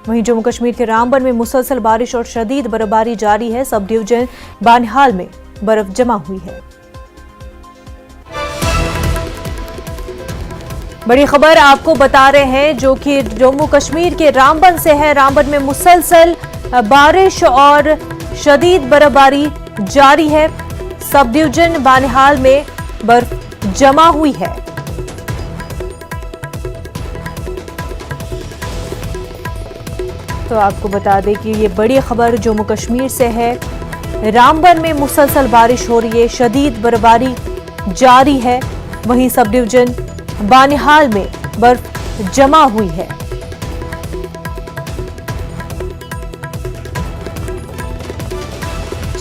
वहीं जम्मू कश्मीर के रामबन में मुसलसल बारिश और शदीद बर्फबारी जारी है। सब डिवीजन बानिहाल में बर्फ जमा हुई है। बड़ी खबर आपको बता रहे हैं जो कि जम्मू कश्मीर के रामबन से है। रामबन में मुसलसल बारिश और शदीद बर्फबारी जारी है। सब डिवीजन बानिहाल में बर्फ जमा हुई है। तो आपको बता दें कि ये बड़ी खबर जम्मू कश्मीर से है। रामबन में मुसलसल बारिश हो रही है, शदीद बर्फबारी जारी है। वहीं सब डिवीजन बानिहाल में बर्फ जमा हुई है।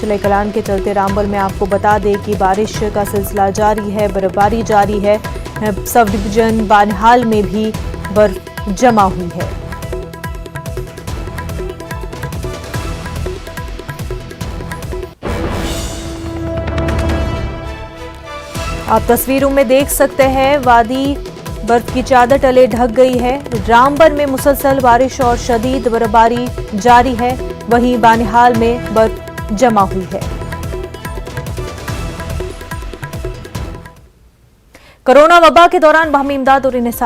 चले कलान के चलते रामबन में आपको बता दें कि बारिश का सिलसिला जारी है, बर्फबारी जारी है। सब डिवीजन बानिहाल में भी बर्फ जमा हुई है। आप तस्वीरों में देख सकते हैं वादी बर्फ की चादर तले ढक गई है। रामबन में मुसलसल बारिश और शदीद बर्फबारी जारी है। वहीं बानिहाल में बर्फ जमा हुई है। कोरोना वबा के दौरान बाहमी इमदाद और इंसाफ